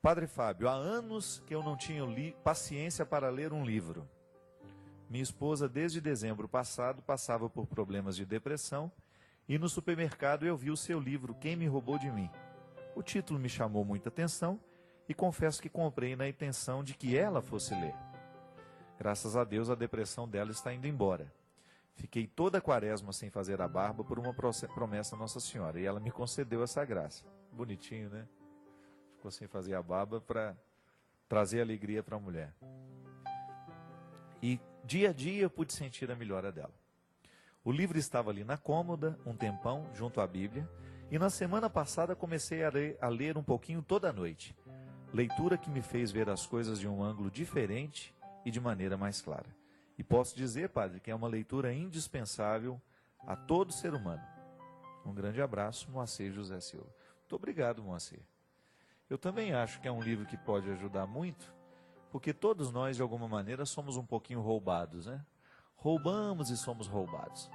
Padre Fábio, há anos que eu não tinha paciência para ler um livro. Minha esposa, desde dezembro passado, passava por problemas de depressão e no supermercado eu vi o seu livro, Quem Me Roubou de Mim. O título me chamou muita atenção e confesso que comprei na intenção de que ela fosse ler. Graças a Deus, a depressão dela está indo embora. Fiquei toda a quaresma sem fazer a barba por uma promessa Nossa Senhora e ela me concedeu essa graça. Bonitinho, né? Ficou sem fazer a barba para trazer alegria para a mulher. E dia a dia eu pude sentir a melhora dela. O livro estava ali na cômoda, um tempão, junto à Bíblia, e na semana passada comecei a ler um pouquinho toda noite. Leitura que me fez ver as coisas de um ângulo diferente e de maneira mais clara. E posso dizer, padre, que é uma leitura indispensável a todo ser humano. Um grande abraço, Moacir José Silva. Muito obrigado, Moacir. Eu também acho que é um livro que pode ajudar muito, porque todos nós, de alguma maneira, somos um pouquinho roubados, né? Roubamos e somos roubados.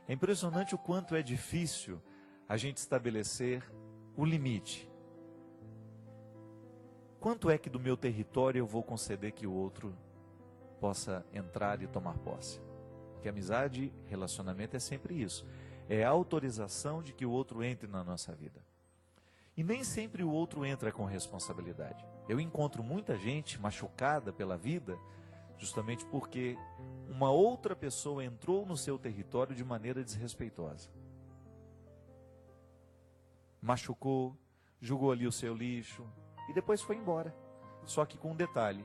É impressionante o quanto é difícil a gente estabelecer o limite. Quanto é que do meu território eu vou conceder que o outro possa entrar e tomar posse? Porque amizade, relacionamento é sempre isso. É a autorização de que o outro entre na nossa vida. E nem sempre o outro entra com responsabilidade. Eu encontro muita gente machucada pela vida, justamente porque uma outra pessoa entrou no seu território de maneira desrespeitosa. Machucou, jogou ali o seu lixo e depois foi embora. Só que com um detalhe,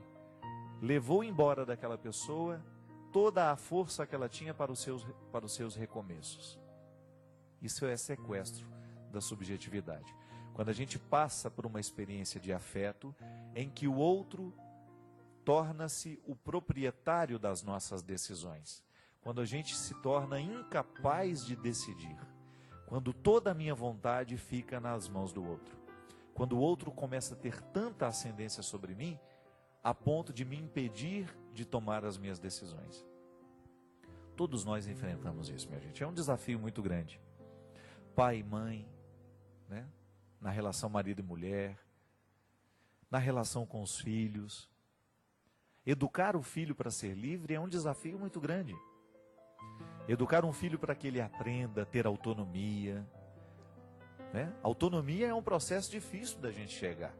levou embora daquela pessoa toda a força que ela tinha para os seus recomeços. Isso é sequestro da subjetividade. Quando a gente passa por uma experiência de afeto em que o outro torna-se o proprietário das nossas decisões. Quando a gente se torna incapaz de decidir. Quando toda a minha vontade fica nas mãos do outro. Quando o outro começa a ter tanta ascendência sobre mim, a ponto de me impedir de tomar as minhas decisões. Todos nós enfrentamos isso, minha gente. É um desafio muito grande. Pai e mãe, né? Na relação marido e mulher, na relação com os filhos. Educar o filho para ser livre é um desafio muito grande. Educar um filho para que ele aprenda a ter autonomia. Né? Autonomia é um processo difícil da gente chegar.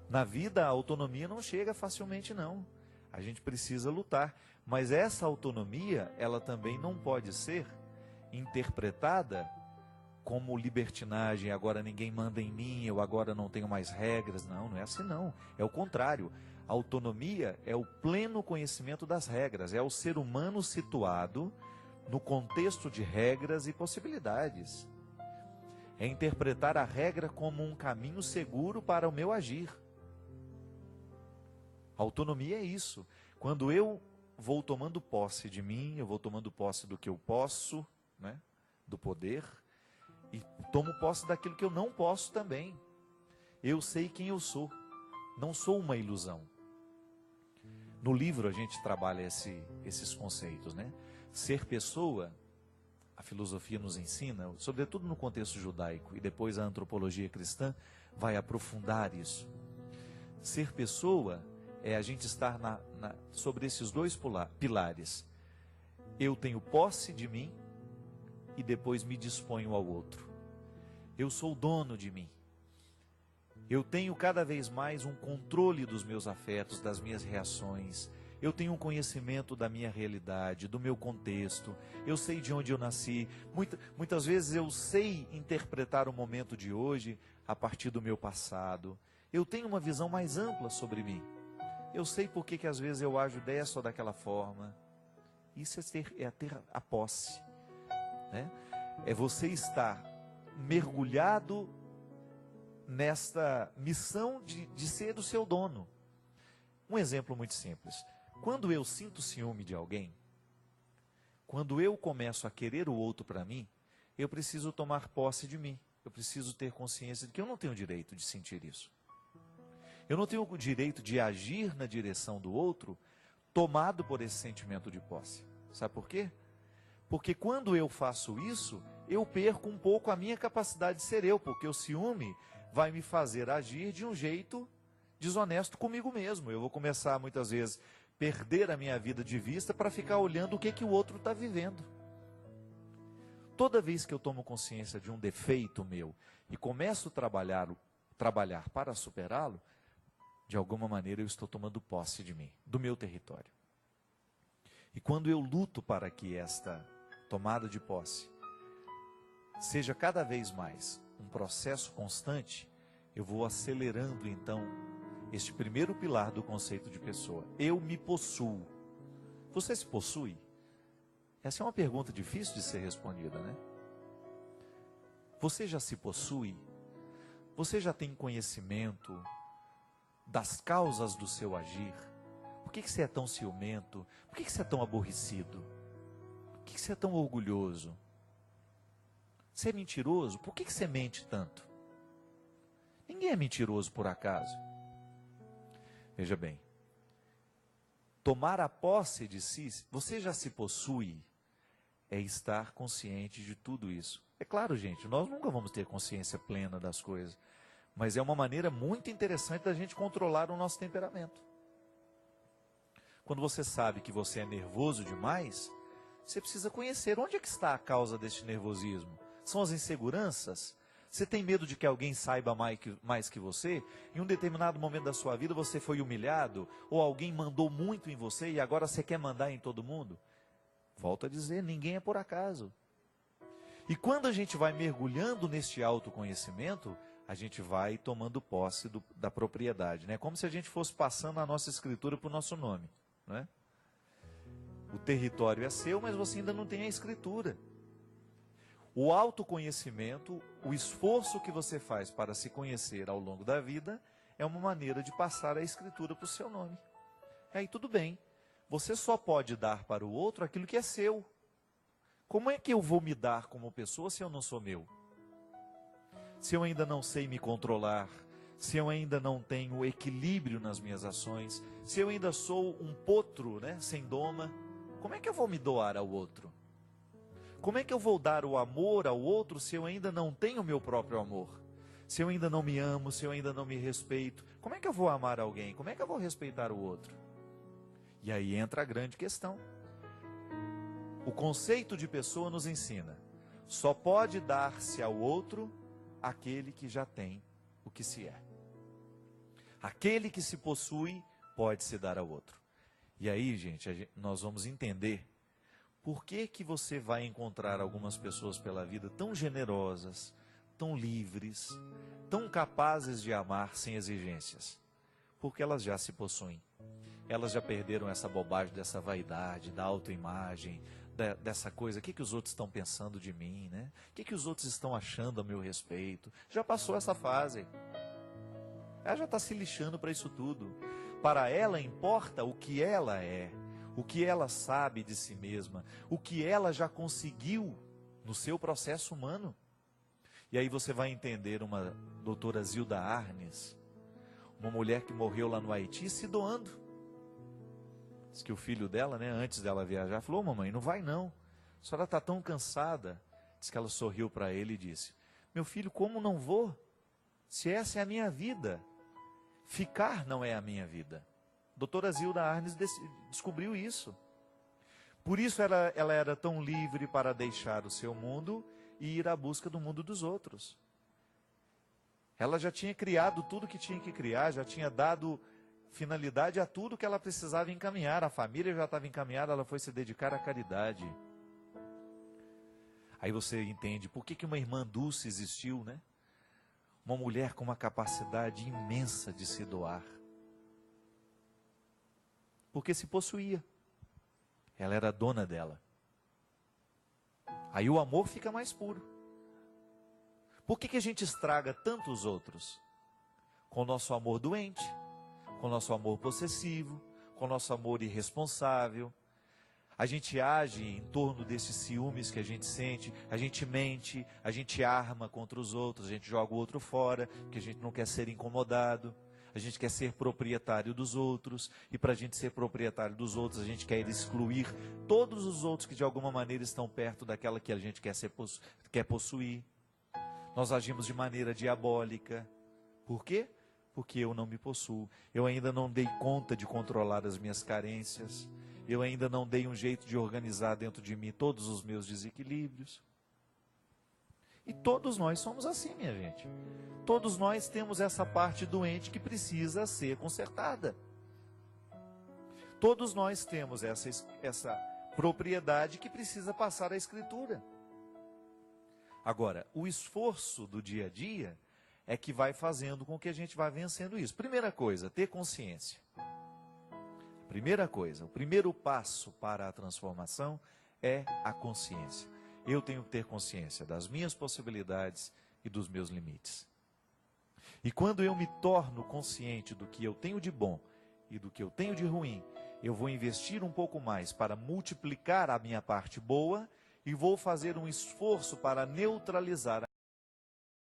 Na vida, a autonomia não chega facilmente, não. A gente precisa lutar. Mas essa autonomia, ela também não pode ser interpretada como libertinagem. Agora ninguém manda em mim, eu agora não tenho mais regras. Não, não é assim não. É o contrário. A autonomia é o pleno conhecimento das regras. É o ser humano situado no contexto de regras e possibilidades. É interpretar a regra como um caminho seguro para o meu agir. Autonomia é isso. Quando eu vou tomando posse de mim, eu vou tomando posse do que eu posso, né? Do poder, e tomo posse daquilo que eu não posso também. Eu sei quem eu sou. Não sou uma ilusão. No livro a gente trabalha esses conceitos, né? Ser pessoa, a filosofia nos ensina, sobretudo no contexto judaico, e depois a antropologia cristã vai aprofundar isso. Ser pessoa é a gente estar sobre esses dois pilares. Eu tenho posse de mim e depois me disponho ao outro. Eu sou dono de mim. Eu tenho cada vez mais um controle dos meus afetos, das minhas reações. Eu tenho um conhecimento da minha realidade, do meu contexto. Eu sei de onde eu nasci. Muitas vezes eu sei interpretar o momento de hoje a partir do meu passado. Eu tenho uma visão mais ampla sobre mim. Eu sei por que às vezes eu ajo dessa ou daquela forma. Isso é ter a posse. Né? É você estar mergulhado nesta missão de ser o seu dono. Um exemplo muito simples. Quando eu sinto ciúme de alguém, quando eu começo a querer o outro para mim, eu preciso tomar posse de mim. Eu preciso ter consciência de que eu não tenho direito de sentir isso. Eu não tenho o direito de agir na direção do outro tomado por esse sentimento de posse. Sabe por quê? Porque quando eu faço isso, eu perco um pouco a minha capacidade de ser eu, porque o ciúme vai me fazer agir de um jeito desonesto comigo mesmo. Eu vou começar, muitas vezes, perder a minha vida de vista para ficar olhando o que o outro está vivendo. Toda vez que eu tomo consciência de um defeito meu e começo a trabalhar para superá-lo, de alguma maneira eu estou tomando posse de mim, do meu território. E quando eu luto para que esta tomada de posse seja cada vez mais um processo constante, eu vou acelerando então este primeiro pilar do conceito de pessoa. Eu me possuo. Você se possui? Essa é uma pergunta difícil de ser respondida, né? Você já se possui? Você já tem conhecimento das causas do seu agir? Por que você é tão ciumento? Por que você é tão aborrecido? Por que você é tão orgulhoso? Você é mentiroso? Por que você mente tanto? Ninguém é mentiroso por acaso. Veja bem, tomar a posse de si, você já se possui, é estar consciente de tudo isso. É claro, gente, nós nunca vamos ter consciência plena das coisas, mas é uma maneira muito interessante da gente controlar o nosso temperamento. Quando você sabe que você é nervoso demais, você precisa conhecer onde é que está a causa deste nervosismo. São as inseguranças? Você tem medo de que alguém saiba mais que você? Em um determinado momento da sua vida você foi humilhado? Ou alguém mandou muito em você e agora você quer mandar em todo mundo? Volto a dizer, ninguém é por acaso. E quando a gente vai mergulhando neste autoconhecimento, a gente vai tomando posse da propriedade, né? Como se a gente fosse passando a nossa escritura para o nosso nome, né? O território é seu, mas você ainda não tem a escritura. O autoconhecimento, o esforço que você faz para se conhecer ao longo da vida, é uma maneira de passar a escritura para o seu nome. E aí tudo bem, você só pode dar para o outro aquilo que é seu. Como é que eu vou me dar como pessoa se eu não sou meu? Se eu ainda não sei me controlar, se eu ainda não tenho equilíbrio nas minhas ações, se eu ainda sou um potro, né, sem doma, como é que eu vou me doar ao outro? Como é que eu vou dar o amor ao outro se eu ainda não tenho o meu próprio amor? Se eu ainda não me amo, se eu ainda não me respeito, como é que eu vou amar alguém? Como é que eu vou respeitar o outro? E aí entra a grande questão. O conceito de pessoa nos ensina: só pode dar-se ao outro aquele que já tem o que se é. Aquele que se possui pode se dar ao outro. E aí, gente, nós vamos entender por que que você vai encontrar algumas pessoas pela vida tão generosas, tão livres, tão capazes de amar sem exigências. Porque elas já se possuem. Elas já perderam essa bobagem dessa vaidade, da autoimagem, dessa coisa, o que os outros estão pensando de mim, né? O que os outros estão achando a meu respeito? Já passou essa fase. Ela já está se lixando para isso tudo. Para ela importa o que ela é, o que ela sabe de si mesma, o que ela já conseguiu no seu processo humano. E aí você vai entender uma doutora Zilda Arnes, uma mulher que morreu lá no Haiti se doando. Diz que o filho dela, né, antes dela viajar, falou: "Ô, mamãe, não vai não, a senhora está tão cansada." Diz que ela sorriu para ele e disse: "Meu filho, como não vou? Se essa é a minha vida, ficar não é a minha vida." Doutora Zilda Arnes descobriu isso. Por isso ela era tão livre para deixar o seu mundo e ir à busca do mundo dos outros. Ela já tinha criado tudo que tinha que criar, já tinha dado finalidade a tudo que ela precisava encaminhar. A família já estava encaminhada, ela foi se dedicar à caridade. Aí você entende por que uma irmã Dulce existiu, né? Uma mulher com uma capacidade imensa de se doar. Porque se possuía. Ela era dona dela. Aí o amor fica mais puro. Por que a gente estraga tantos outros? Com o nosso amor doente, com o nosso amor possessivo, com o nosso amor irresponsável. A gente age em torno desses ciúmes que a gente sente, a gente mente, a gente arma contra os outros, a gente joga o outro fora, porque a gente não quer ser incomodado. A gente quer ser proprietário dos outros, e para a gente ser proprietário dos outros, a gente quer excluir todos os outros que de alguma maneira estão perto daquela que a gente quer possuir. Nós agimos de maneira diabólica, Por quê? Porque eu não me possuo. Eu ainda não dei conta de controlar as minhas carências. Eu ainda não dei um jeito de organizar dentro de mim todos os meus desequilíbrios. E todos nós somos assim, minha gente. Todos nós temos essa parte doente que precisa ser consertada. Todos nós temos essa propriedade que precisa passar à Escritura. Agora, o esforço do dia a dia é que vai fazendo com que a gente vá vencendo isso. Primeira coisa, ter consciência. Primeira coisa, o primeiro passo para a transformação é a consciência. Eu tenho que ter consciência das minhas possibilidades e dos meus limites. E quando eu me torno consciente do que eu tenho de bom e do que eu tenho de ruim, eu vou investir um pouco mais para multiplicar a minha parte boa e vou fazer um esforço para neutralizar